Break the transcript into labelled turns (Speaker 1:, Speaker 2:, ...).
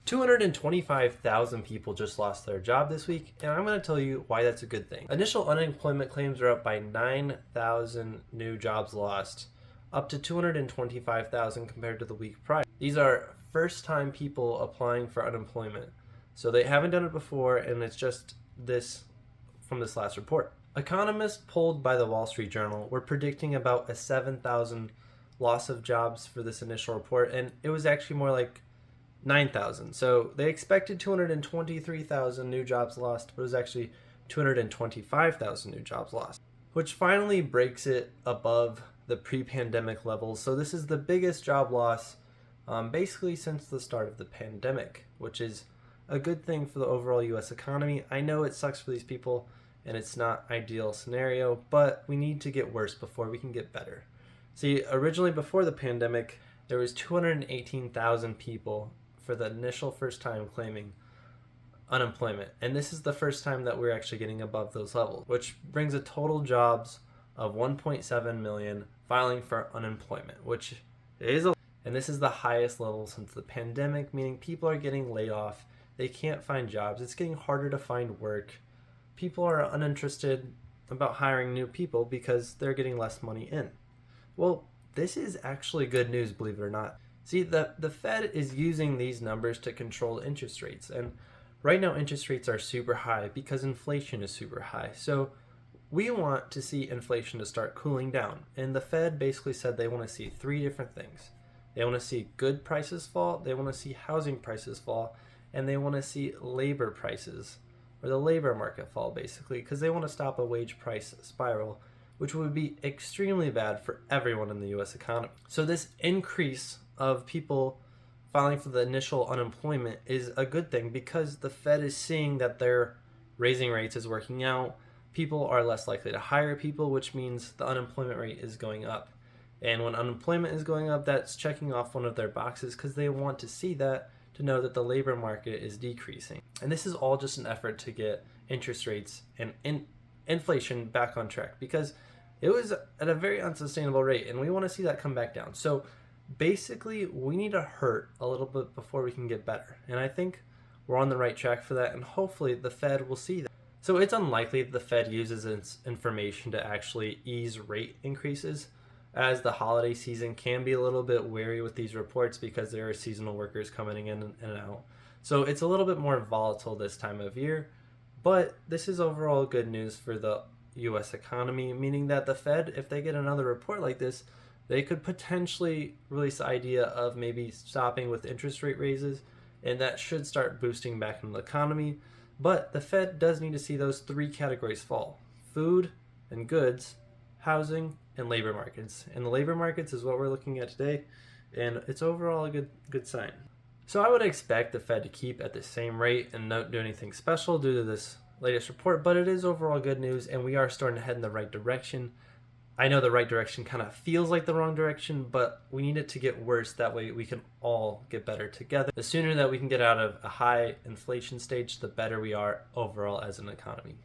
Speaker 1: 225,000 people just lost their job this week, and I'm going to tell you why that's a good thing. Initial unemployment claims are up by 9,000 new jobs lost, up to 225,000 compared to the week prior. These are first-time people applying for unemployment, so they haven't done it before, and it's just this from this last report. Economists polled by the Wall Street Journal were predicting about a 7,000 loss of jobs for this initial report, and it was actually more like 9,000. So they expected 223,000 new jobs lost, but it was actually 225,000 new jobs lost, which finally breaks it above the pre-pandemic levels. So this is the biggest job loss basically since the start of the pandemic, which is a good thing for the overall US economy. I know it sucks for these people and it's not ideal scenario, but we need to get worse before we can get better. See, originally before the pandemic, there was 218,000 people for the initial first time claiming unemployment. And this is the first time that we're actually getting above those levels, which brings a total jobs of 1.7 million filing for unemployment, which is and this is the highest level since the pandemic, meaning people are getting laid off. They can't find jobs. It's getting harder to find work. People are uninterested about hiring new people because they're getting less money in. Well, this is actually good news, believe it or not. See, the Fed is using these numbers to control interest rates, and right now interest rates are super high because inflation is super high. So we want to see inflation to start cooling down, and the Fed basically said they want to see three different things. They want to see good prices fall, they want to see housing prices fall, and they want to see labor prices, or the labor market fall basically, because they want to stop a wage price spiral, which would be extremely bad for everyone in the US economy. So this increase of people filing for the initial unemployment is a good thing because the Fed is seeing that their raising rates is working out. People are less likely to hire people, which means the unemployment rate is going up. And when unemployment is going up, that's checking off one of their boxes because they want to see that to know that the labor market is decreasing. And this is all just an effort to get interest rates and inflation back on track because it was at a very unsustainable rate and we want to see that come back down. So basically, we need to hurt a little bit before we can get better. And I think we're on the right track for that, and hopefully the Fed will see that. So it's unlikely that the Fed uses its information to actually ease rate increases, as the holiday season can be a little bit wary with these reports because there are seasonal workers coming in and out. So it's a little bit more volatile this time of year, but this is overall good news for the US economy, meaning that the Fed, if they get another report like this, they could potentially release the idea of maybe stopping with interest rate raises, and that should start boosting back into the economy. But the Fed does need to see those three categories fall: food and goods, housing, and labor markets. And the labor markets is what we're looking at today, and it's overall a good sign. So I would expect the Fed to keep at the same rate and not do anything special due to this latest report, but it is overall good news, and we are starting to head in the right direction. I know the right direction kind of feels like the wrong direction, but we need it to get worse. That way we can all get better together. The sooner that we can get out of a high inflation stage, the better we are overall as an economy.